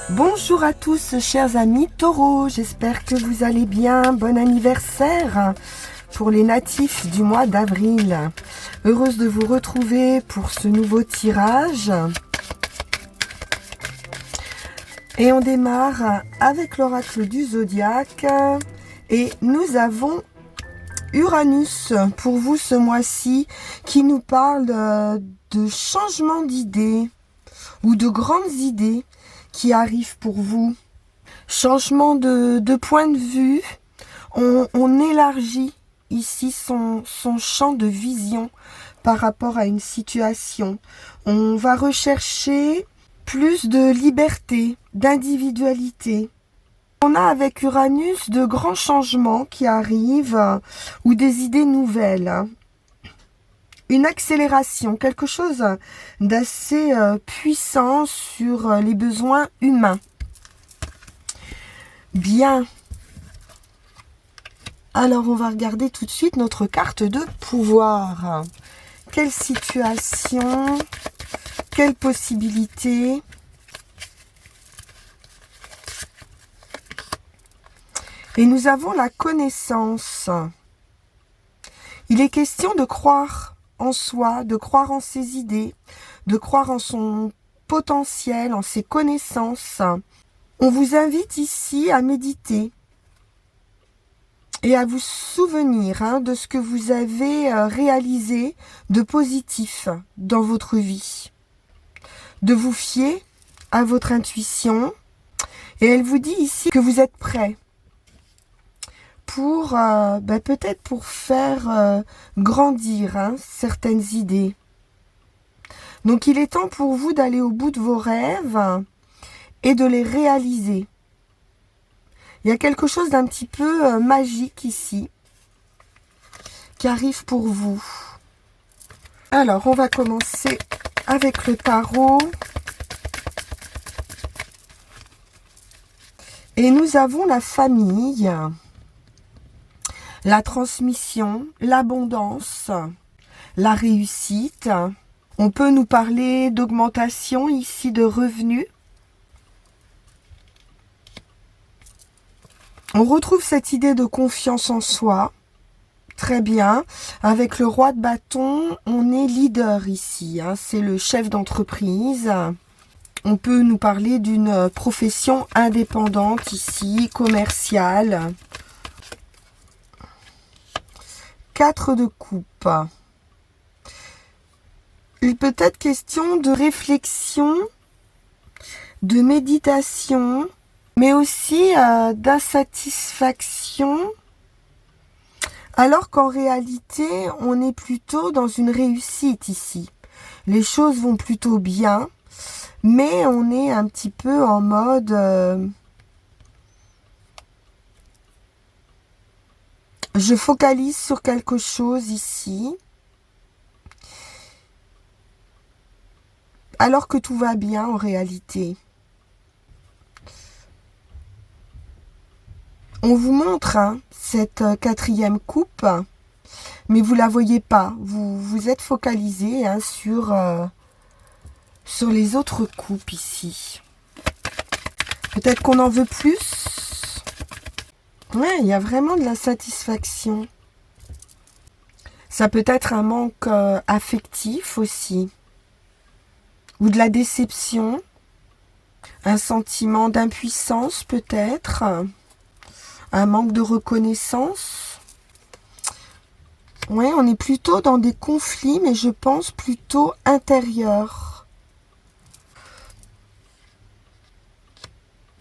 Bonjour à tous chers amis Taureau, j'espère que vous allez bien, bon anniversaire pour les natifs du mois d'avril. Heureuse de vous retrouver pour ce nouveau tirage. Et on démarre avec l'oracle du zodiaque et nous avons Uranus pour vous ce mois-ci qui nous parle de changement d'idées ou de grandes idées qui arrivent pour vous. Changement de point de vue, on élargit ici son champ de vision par rapport à une situation. On va rechercher plus de liberté, d'individualité. On a avec Uranus de grands changements qui arrivent ou des idées nouvelles. Une accélération, quelque chose d'assez puissant sur les besoins humains. Bien. Alors, on va regarder tout de suite notre carte de pouvoir. Quelle situation, quelle possibilité. Et nous avons la connaissance. Il est question de croire en soi, de croire en ses idées, de croire en son potentiel, en ses connaissances. On vous invite ici à méditer et à vous souvenir de ce que vous avez réalisé de positif dans votre vie. De vous fier à votre intuition. Et elle vous dit ici que vous êtes prêt pour peut-être pour faire grandir certaines idées. Donc il est temps pour vous d'aller au bout de vos rêves et de les réaliser. Il y a quelque chose d'un petit peu magique ici qui arrive pour vous. Alors on va commencer avec le tarot. Et nous avons la famille. La transmission, l'abondance, la réussite. On peut nous parler d'augmentation ici de revenus. On retrouve cette idée de confiance en soi. Très bien. Avec le roi de bâton, on est leader ici. C'est le chef d'entreprise. On peut nous parler d'une profession indépendante ici, commerciale. 4 de coupe. Il peut être question de réflexion, de méditation, mais aussi d'insatisfaction, alors qu'en réalité, on est plutôt dans une réussite ici. Les choses vont plutôt bien, mais on est un petit peu en mode... je focalise sur quelque chose ici, alors que tout va bien en réalité. On vous montre cette 4e coupe, mais vous la voyez pas. Vous êtes focalisé sur les autres coupes ici. Peut-être qu'on en veut plus. Ouais, il y a vraiment de la satisfaction. Ça peut être un manque affectif aussi. Ou de la déception. Un sentiment d'impuissance peut-être. Un manque de reconnaissance. Ouais, on est plutôt dans des conflits, mais je pense plutôt intérieurs.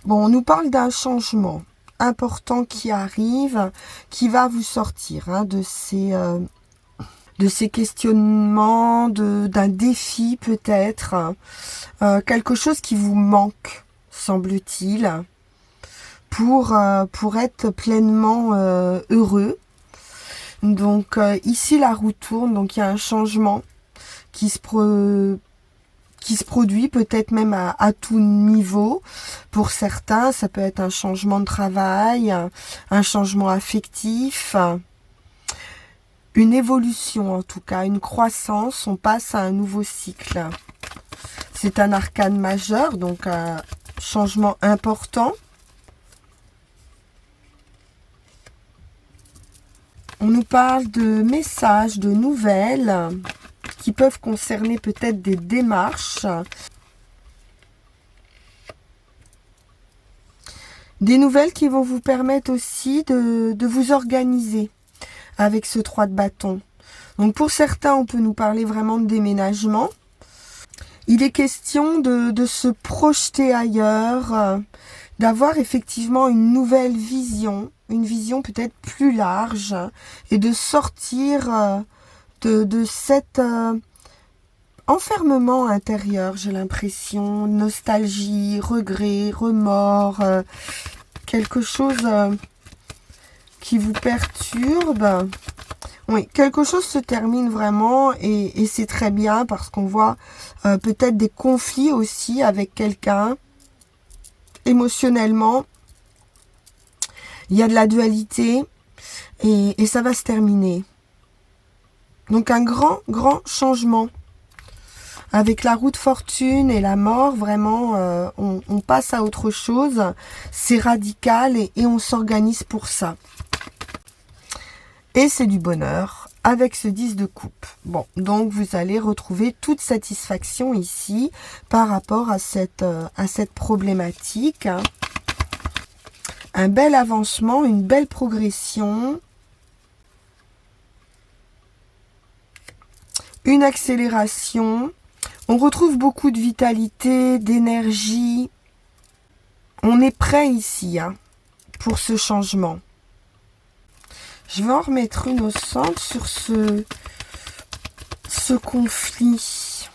Bon, on nous parle d'un changement important qui arrive, qui va vous sortir de ces questionnements, d'un défi peut-être, quelque chose qui vous manque, semble-t-il, pour être pleinement heureux. Donc ici la roue tourne, donc il y a un changement qui se produit peut-être même à tout niveau. Pour certains, ça peut être un changement de travail, un changement affectif. une évolution en tout cas, une croissance, on passe à un nouveau cycle. C'est un arcane majeur, donc un changement important. On nous parle de messages, de nouvelles qui peuvent concerner peut-être des démarches. Des nouvelles qui vont vous permettre aussi de vous organiser avec ce 3 de bâton. Donc pour certains, on peut nous parler vraiment de déménagement. Il est question de se projeter ailleurs, d'avoir effectivement une nouvelle vision, une vision peut-être plus large, et de sortir de cet enfermement intérieur, j'ai l'impression, nostalgie, regret, remords, quelque chose qui vous perturbe. Oui, quelque chose se termine vraiment et c'est très bien parce qu'on voit peut-être des conflits aussi avec quelqu'un. Émotionnellement, il y a de la dualité et ça va se terminer. Donc un grand changement. Avec la roue de fortune et la mort, vraiment, on passe à autre chose. C'est radical et on s'organise pour ça. Et c'est du bonheur avec ce 10 de coupe. Bon, donc vous allez retrouver toute satisfaction ici par rapport à cette problématique. Un bel avancement, une belle progression. Une accélération. On retrouve beaucoup de vitalité, d'énergie. On est prêt ici pour ce changement. Je vais en remettre une au centre sur ce conflit.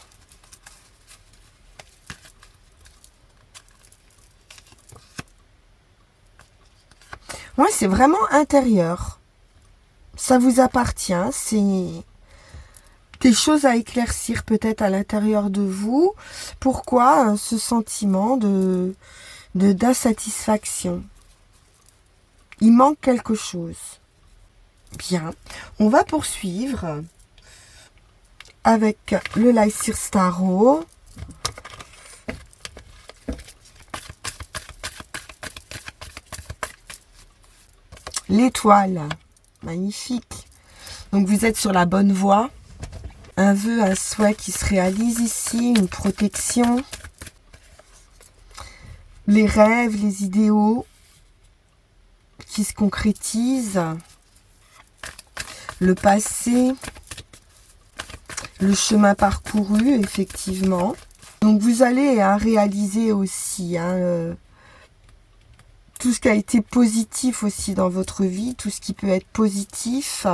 Ouais, c'est vraiment intérieur. Ça vous appartient. C'est des choses à éclaircir peut-être à l'intérieur de vous. Pourquoi ce sentiment d'insatisfaction? Il manque quelque chose. Bien, on va poursuivre avec le Lycir Starro. L'étoile, magnifique. Donc vous êtes sur la bonne voie. Un vœu, un souhait qui se réalise ici, une protection. Les rêves, les idéaux qui se concrétisent. Le passé, le chemin parcouru, effectivement. Donc vous allez réaliser aussi tout ce qui a été positif aussi dans votre vie, tout ce qui peut être positif.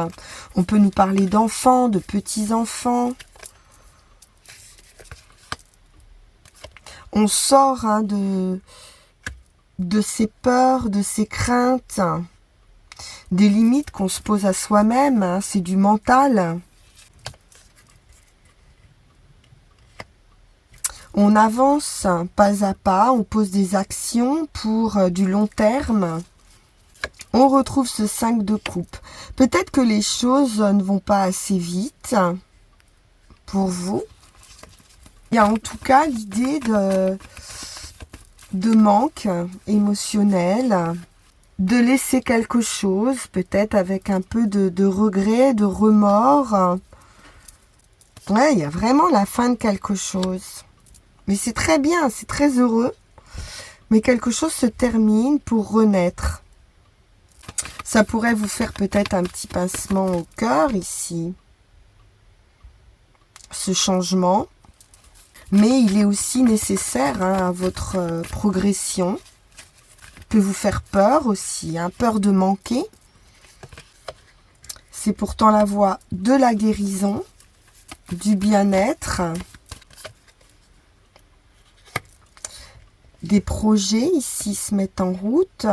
On peut nous parler d'enfants, de petits-enfants. On sort de ces peurs, de ces craintes. Des limites qu'on se pose à soi-même, c'est du mental. On avance pas à pas, on pose des actions pour du long terme. On retrouve ce 5 de coupe. Peut-être que les choses ne vont pas assez vite pour vous. Il y a en tout cas l'idée de manque émotionnel. De laisser quelque chose, peut-être avec un peu de regret, de remords. Ouais, il y a vraiment la fin de quelque chose. Mais c'est très bien, c'est très heureux. Mais quelque chose se termine pour renaître. Ça pourrait vous faire peut-être un petit pincement au cœur ici. Ce changement. Mais il est aussi nécessaire à votre progression. Peut vous faire peur aussi, peur de manquer. C'est pourtant la voie de la guérison, du bien-être. Des projets ici se mettent en route,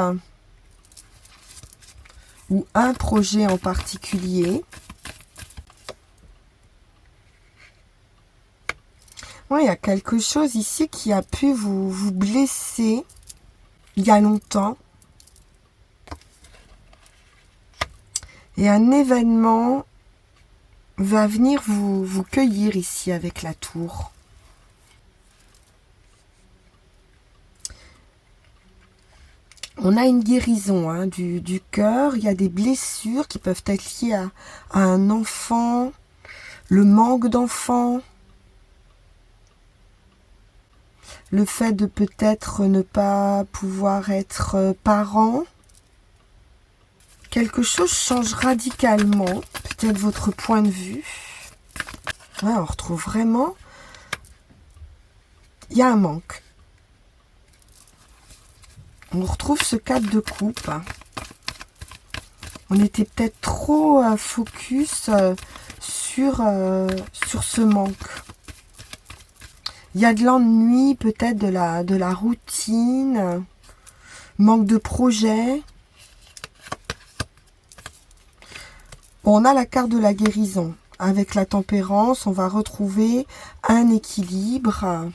ou un projet en particulier. Oui, il y a quelque chose ici qui a pu vous blesser il y a longtemps. Et un événement va venir vous cueillir ici avec la tour. On a une guérison hein, du cœur. Il y a des blessures qui peuvent être liées à un enfant, le manque d'enfant, le fait de peut-être ne pas pouvoir être parent. Quelque chose change radicalement, peut-être votre point de vue. Ouais, on retrouve vraiment, il y a un manque. On retrouve ce 4 de coupe. On était peut-être trop focus sur ce manque. Il y a de l'ennui, peut-être de la routine, manque de projet. Bon, on a la carte de la guérison. Avec la tempérance, on va retrouver un équilibre.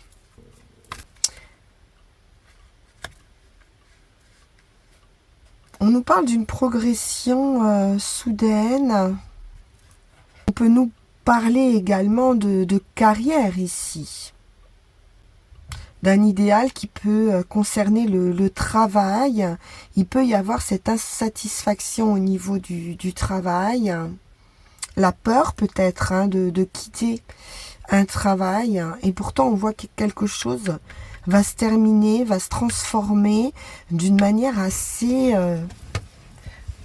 On nous parle d'une progression soudaine. On peut nous parler également de carrière ici. D'un idéal qui peut concerner le travail. Il peut y avoir cette insatisfaction au niveau du travail. La peur peut-être hein, de quitter un travail. Et pourtant on voit que quelque chose va se terminer, va se transformer d'une manière assez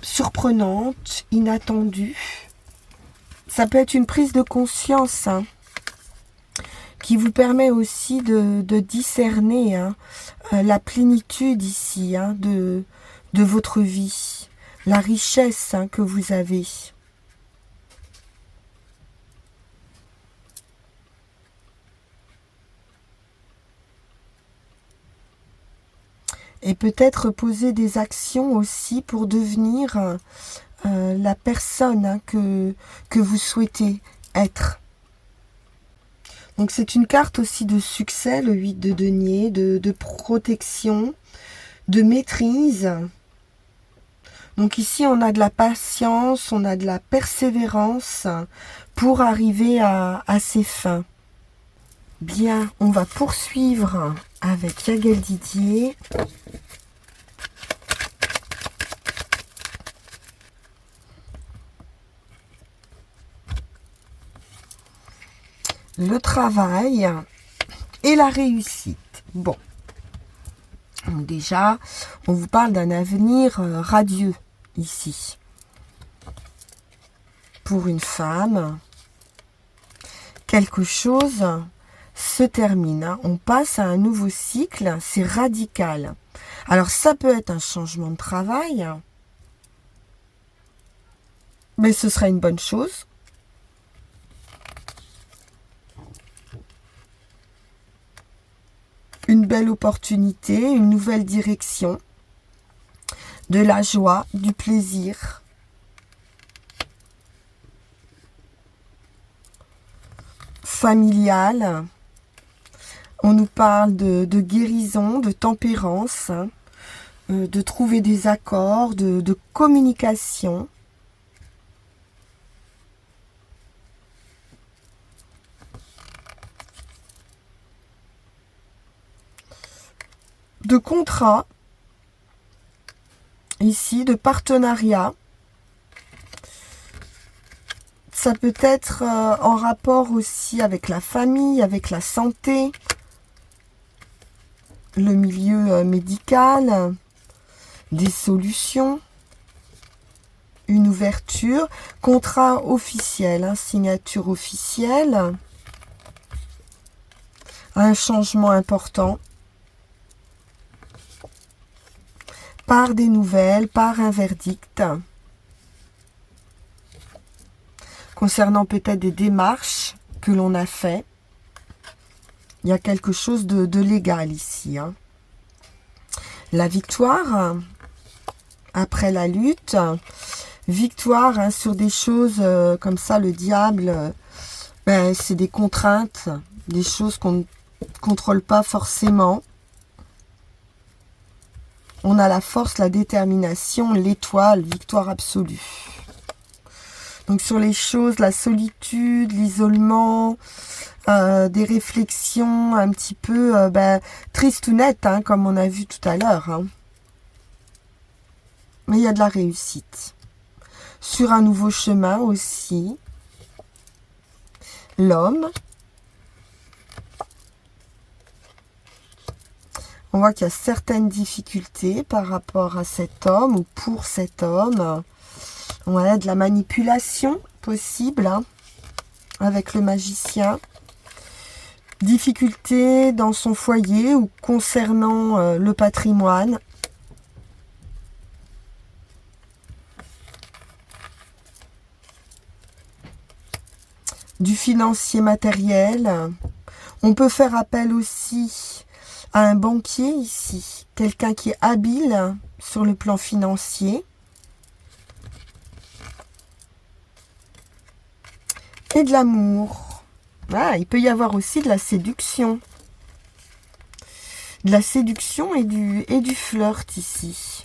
surprenante, inattendue. Ça peut être une prise de conscience hein, qui vous permet aussi de discerner hein, la plénitude ici hein, de votre vie, la richesse hein, que vous avez. Et peut-être poser des actions aussi pour devenir la personne hein, que vous souhaitez être. Donc c'est une carte aussi de succès, le 8 de denier, de protection, de maîtrise. Donc ici on a de la patience, on a de la persévérance pour arriver à ses fins. Bien, on va poursuivre avec Yael Didier. Le travail et la réussite. Bon, donc déjà, on vous parle d'un avenir radieux ici. Pour une femme, quelque chose se termine. Hein. On passe à un nouveau cycle, c'est radical. Alors ça peut être un changement de travail, mais ce sera une bonne chose. Une belle opportunité, une nouvelle direction, de la joie, du plaisir. Familial. On nous parle de guérison, de tempérance, hein, de trouver des accords, de communication. De contrat, ici, de partenariat. Ça peut être en rapport aussi avec la famille, avec la santé, le milieu médical, des solutions, une ouverture, contrat officiel, hein, signature officielle, un changement important. Par des nouvelles, par un verdict. Concernant peut-être des démarches que l'on a fait. Il y a quelque chose de légal ici. Hein. La victoire, après la lutte. Victoire hein, sur des choses comme ça, le diable, ben, c'est des contraintes, des choses qu'on ne contrôle pas forcément. On a la force, la détermination, l'étoile, victoire absolue. Donc sur les choses, la solitude, l'isolement, des réflexions un petit peu tristes ou nettes, hein, comme on a vu tout à l'heure. Hein. Mais il y a de la réussite. Sur un nouveau chemin aussi. L'homme. On voit qu'il y a certaines difficultés par rapport à cet homme ou pour cet homme. On a de la manipulation possible hein, avec le magicien. Difficultés dans son foyer ou concernant le patrimoine. Du financier matériel. On peut faire appel aussi à un banquier ici. Quelqu'un qui est habile sur le plan financier. Et de l'amour. Ah, il peut y avoir aussi de la séduction. De la séduction et du flirt ici.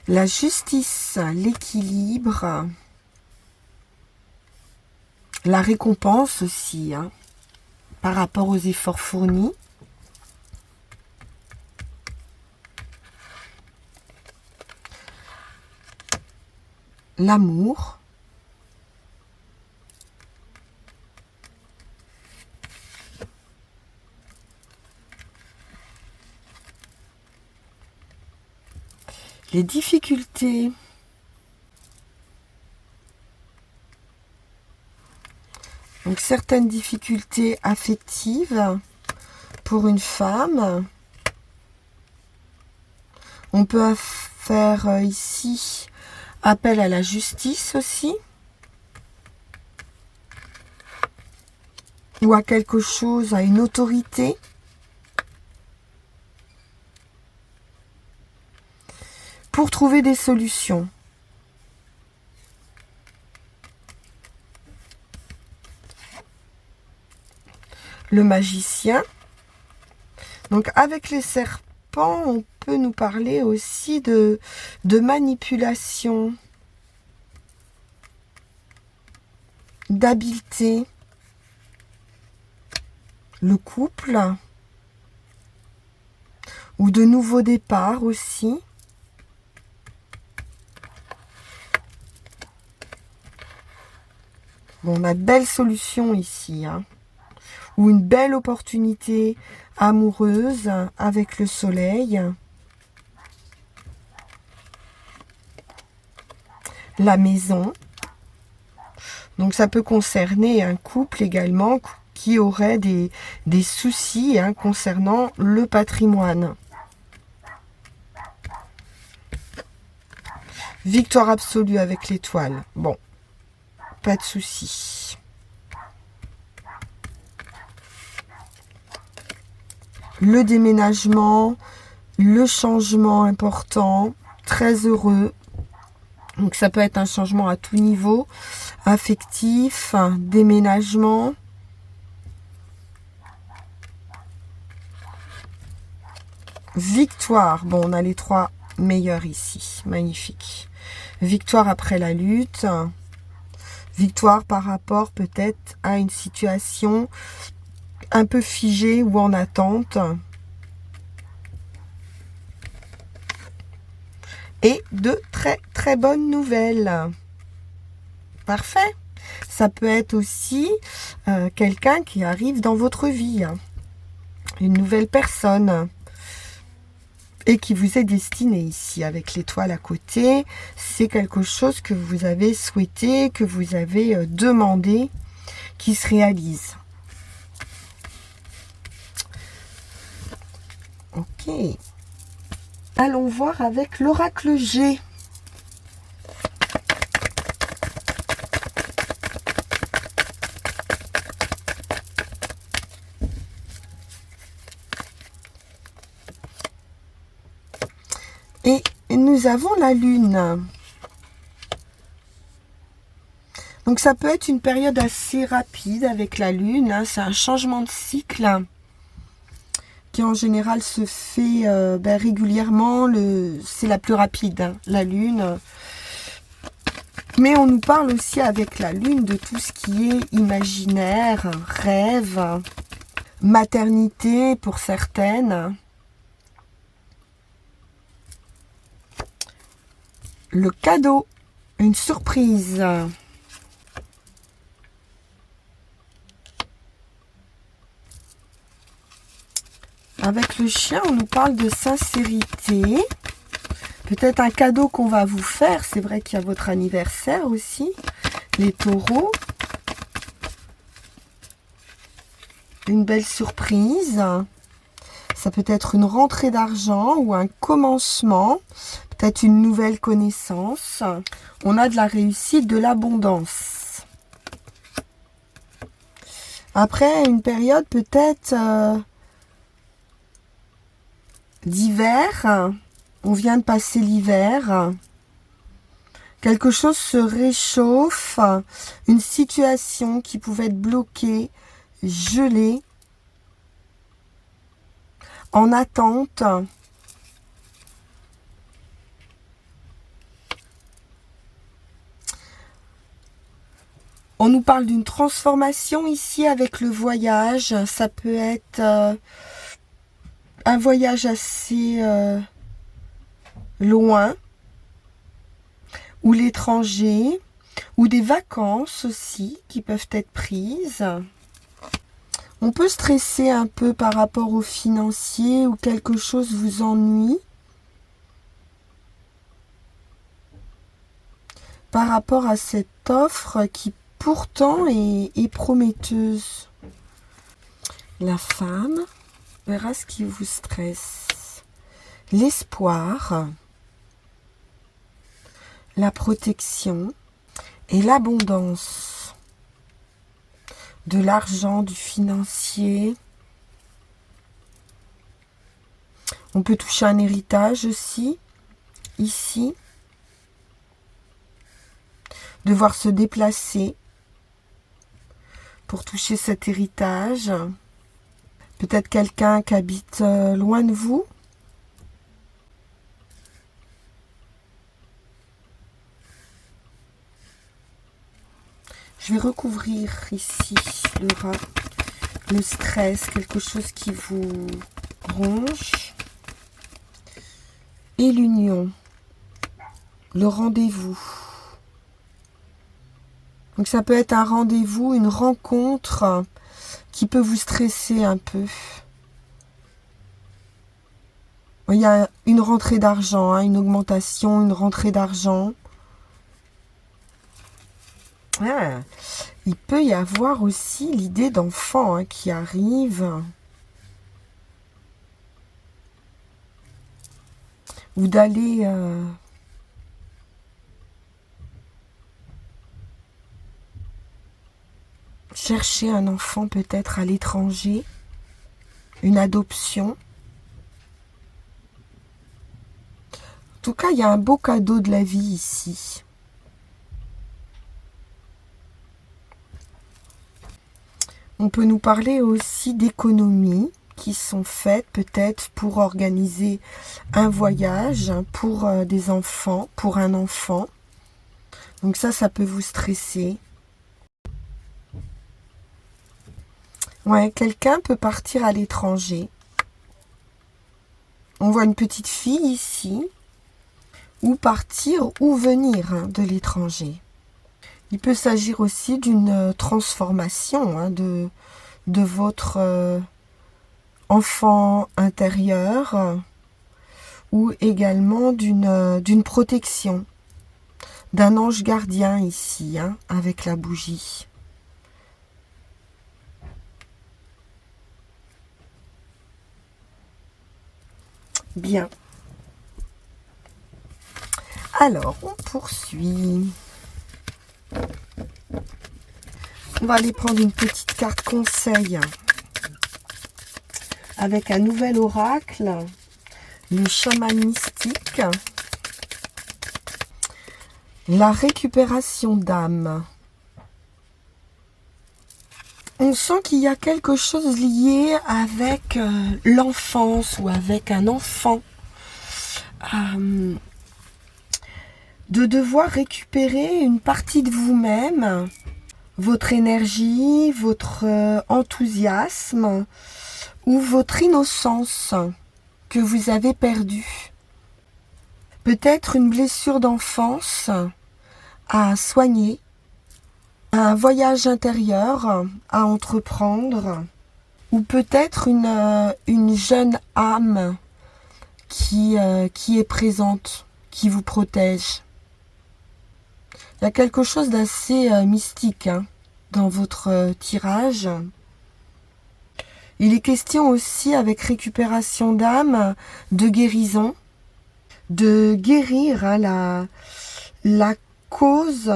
La justice, l'équilibre, la récompense aussi, hein, par rapport aux efforts fournis. L'amour. Les difficultés. Donc certaines difficultés affectives pour une femme. On peut faire ici appel à la justice aussi. Ou à quelque chose, à une autorité. Pour trouver des solutions. Le magicien. Donc avec les serpents, on peut nous parler aussi de manipulation, d'habileté. Le couple. Ou de nouveaux départs aussi. Bon, on a de belles solutions ici, hein. Ou une belle opportunité amoureuse avec le soleil. La maison. Donc ça peut concerner un couple également qui aurait des soucis hein, concernant le patrimoine. Victoire absolue avec l'étoile. Bon. Pas de souci. Le déménagement, le changement important, très heureux. Donc ça peut être un changement à tout niveau, affectif, déménagement. Victoire. Bon, on a les trois meilleurs ici. Magnifique. Victoire après la lutte. Victoire par rapport peut-être à une situation un peu figée ou en attente. Et de très très bonnes nouvelles. Parfait. Ça peut être aussi quelqu'un qui arrive dans votre vie. Une nouvelle personne. Et qui vous est destiné ici avec l'étoile à côté. C'est quelque chose que vous avez souhaité, que vous avez demandé, qui se réalise. Ok. Allons voir avec l'oracle G. Et nous avons la lune. Donc ça peut être une période assez rapide avec la lune, hein. C'est un changement de cycle qui en général se fait régulièrement. C'est la plus rapide, hein, la lune. Mais on nous parle aussi avec la lune de tout ce qui est imaginaire, rêve, maternité pour certaines. Le cadeau, une surprise. Avec le chien, on nous parle de sincérité. Peut-être un cadeau qu'on va vous faire. C'est vrai qu'il y a votre anniversaire aussi. Les taureaux. Une belle surprise. Ça peut être une rentrée d'argent ou un commencement. Peut-être une nouvelle connaissance. On a de la réussite, de l'abondance. Après, une période peut-être d'hiver. On vient de passer l'hiver. Quelque chose se réchauffe. Une situation qui pouvait être bloquée, gelée, en attente. On nous parle d'une transformation ici avec le voyage. Ça peut être un voyage assez loin, ou l'étranger, ou des vacances aussi qui peuvent être prises. On peut stresser un peu par rapport au financier ou quelque chose vous ennuie. Par rapport à cette offre qui pourtant est prometteuse. La femme verra ce qui vous stresse. L'espoir, la protection et l'abondance. De l'argent, du financier. On peut toucher un héritage aussi, ici. Devoir se déplacer pour toucher cet héritage. Peut-être quelqu'un qui habite loin de vous. Je vais recouvrir ici le rat, le stress, quelque chose qui vous ronge. Et l'union, le rendez-vous. Donc ça peut être un rendez-vous, une rencontre qui peut vous stresser un peu. Il y a une rentrée d'argent, hein, une augmentation, une rentrée d'argent. Ah, il peut y avoir aussi l'idée d'enfant, hein, qui arrive. Ou d'aller chercher un enfant peut-être à l'étranger. Une adoption. En tout cas, il y a un beau cadeau de la vie ici. On peut nous parler aussi d'économies qui sont faites peut-être pour organiser un voyage pour des enfants, pour un enfant. Donc ça peut vous stresser. Ouais, quelqu'un peut partir à l'étranger. On voit une petite fille ici. Ou partir ou venir de l'étranger. Il peut s'agir aussi d'une transformation, hein, de votre enfant intérieur ou également d'une protection, d'un ange gardien ici, hein, avec la bougie. Bien. Alors, on poursuit. On va aller prendre une petite carte conseil avec un nouvel oracle, le chaman mystique. La récupération d'âme. On sent qu'il y a quelque chose lié avec l'enfance ou avec un enfant. De devoir récupérer une partie de vous-même, votre énergie, votre enthousiasme ou votre innocence que vous avez perdue. Peut-être une blessure d'enfance à soigner, un voyage intérieur à entreprendre, ou peut-être une jeune âme qui est présente, qui vous protège. Il y a quelque chose d'assez mystique dans votre tirage. Il est question aussi, avec récupération d'âme, de guérison, de guérir la cause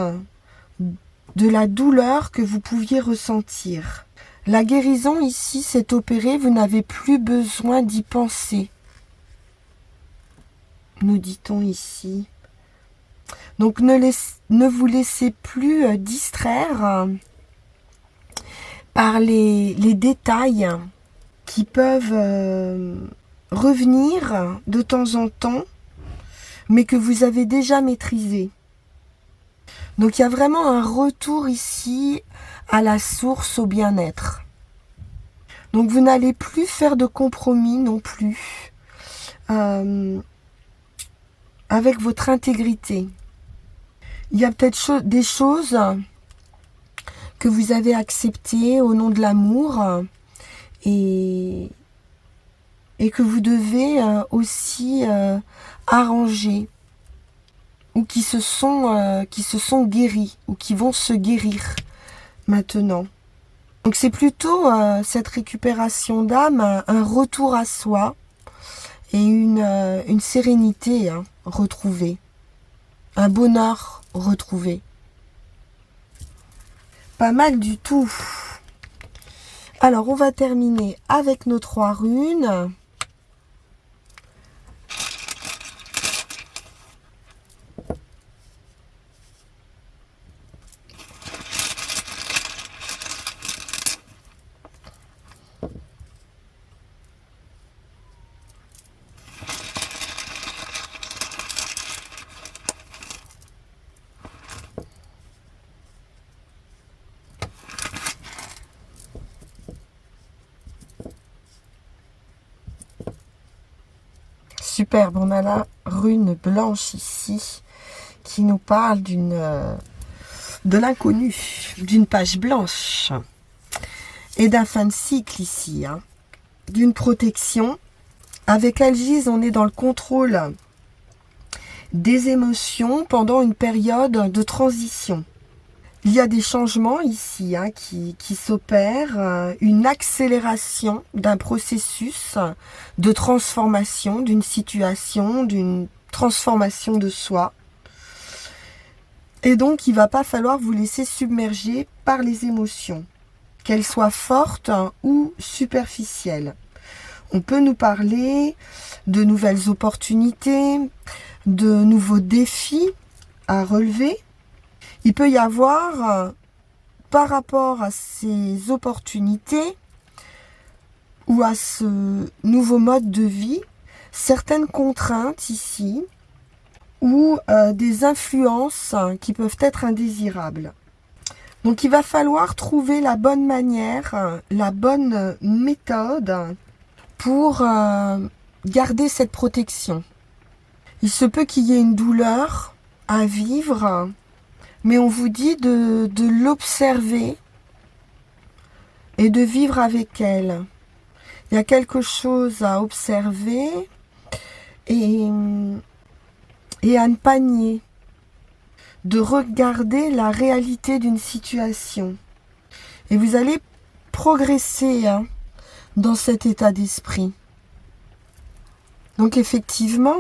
de la douleur que vous pouviez ressentir. La guérison ici s'est opérée, vous n'avez plus besoin d'y penser. Nous dit-on ici. Donc ne vous laissez plus distraire par les détails qui peuvent revenir de temps en temps, mais que vous avez déjà maîtrisé. Donc il y a vraiment un retour ici à la source, au bien-être. Donc vous n'allez plus faire de compromis non plus avec votre intégrité. Il y a peut-être des choses que vous avez acceptées au nom de l'amour et que vous devez aussi arranger, ou qui se sont guéris, ou qui vont se guérir maintenant. Donc c'est plutôt cette récupération d'âme, un retour à soi et une sérénité retrouvée, un bonheur retrouvé. Pas mal du tout. Alors on va terminer avec nos 3 runes. Superbe, on a la rune blanche ici qui nous parle de l'inconnu, d'une page blanche et d'un fin de cycle ici, d'une protection. Avec Algise, on est dans le contrôle des émotions pendant une période de transition. Il y a des changements ici qui s'opèrent, une accélération d'un processus de transformation, d'une situation, d'une transformation de soi. Et donc, il ne va pas falloir vous laisser submerger par les émotions, qu'elles soient fortes ou superficielles. On peut nous parler de nouvelles opportunités, de nouveaux défis à relever. Il peut y avoir, par rapport à ces opportunités ou à ce nouveau mode de vie, certaines contraintes ici ou des influences qui peuvent être indésirables. Donc il va falloir trouver la bonne manière, la bonne méthode pour garder cette protection. Il se peut qu'il y ait une douleur à vivre, mais on vous dit de l'observer et de vivre avec elle. Il y a quelque chose à observer et à ne pas nier. De regarder la réalité d'une situation. Et vous allez progresser dans cet état d'esprit. Donc effectivement,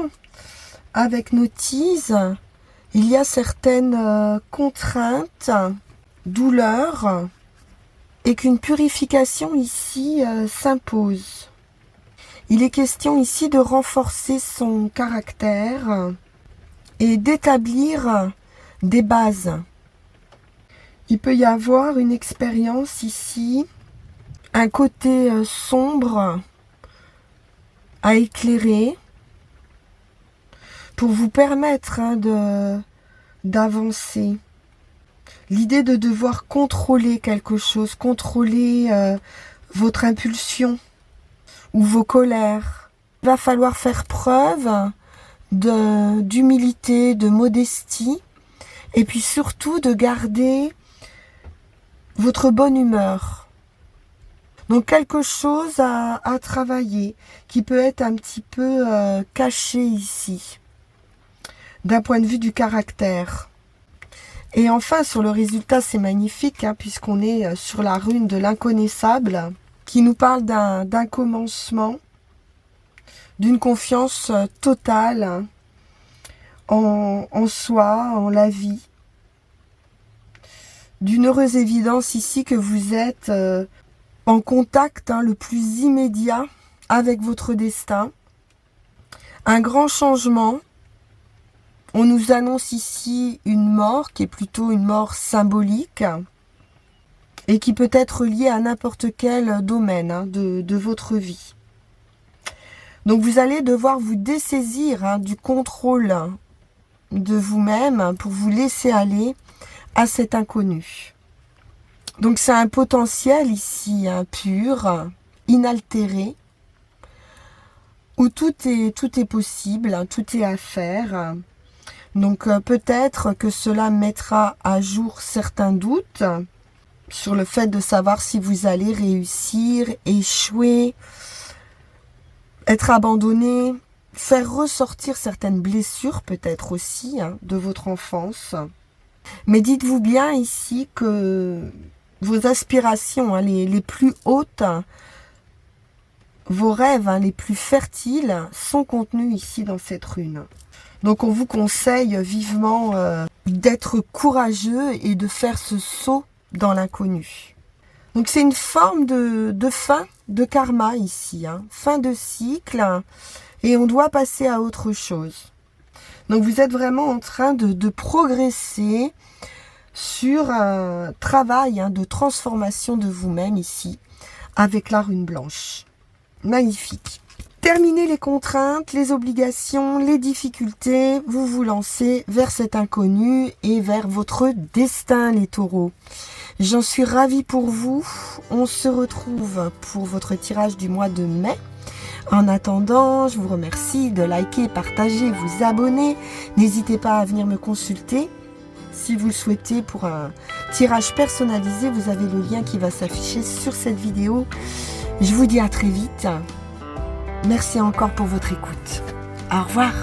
avec nos tises, il y a certaines contraintes, douleurs, et qu'une purification ici s'impose. Il est question ici de renforcer son caractère et d'établir des bases. Il peut y avoir une expérience ici, un côté sombre à éclairer pour vous permettre d'avancer. L'idée de devoir contrôler quelque chose, contrôler votre impulsion ou vos colères. Il va falloir faire preuve d'humilité, de modestie, et puis surtout de garder votre bonne humeur. Donc quelque chose à travailler qui peut être un petit peu caché ici, d'un point de vue du caractère. Et enfin, sur le résultat, c'est magnifique, puisqu'on est sur la rune de l'inconnaissable, qui nous parle d'un commencement, d'une confiance totale en soi, en la vie, d'une heureuse évidence ici que vous êtes en contact le plus immédiat avec votre destin. Un grand changement. On nous annonce ici une mort qui est plutôt une mort symbolique et qui peut être liée à n'importe quel domaine de votre vie. Donc vous allez devoir vous dessaisir du contrôle de vous-même pour vous laisser aller à cet inconnu. Donc c'est un potentiel ici pur, inaltéré, où tout est possible, tout est à faire. Donc peut-être que cela mettra à jour certains doutes sur le fait de savoir si vous allez réussir, échouer, être abandonné, faire ressortir certaines blessures peut-être aussi de votre enfance. Mais dites-vous bien ici que vos aspirations les plus hautes, vos rêves les plus fertiles sont contenus ici dans cette rune. Donc on vous conseille vivement d'être courageux et de faire ce saut dans l'inconnu. Donc c'est une forme de fin de karma ici, fin de cycle, et on doit passer à autre chose. Donc vous êtes vraiment en train de progresser sur un travail de transformation de vous-même ici, avec la rune blanche. Magnifique. Terminez les contraintes, les obligations, les difficultés, vous vous lancez vers cet inconnu et vers votre destin, les taureaux. J'en suis ravie pour vous. On se retrouve pour votre tirage du mois de mai. En attendant, je vous remercie de liker, partager, vous abonner. N'hésitez pas à venir me consulter. Si vous le souhaitez pour un tirage personnalisé, vous avez le lien qui va s'afficher sur cette vidéo. Je vous dis à très vite. Merci encore pour votre écoute. Au revoir.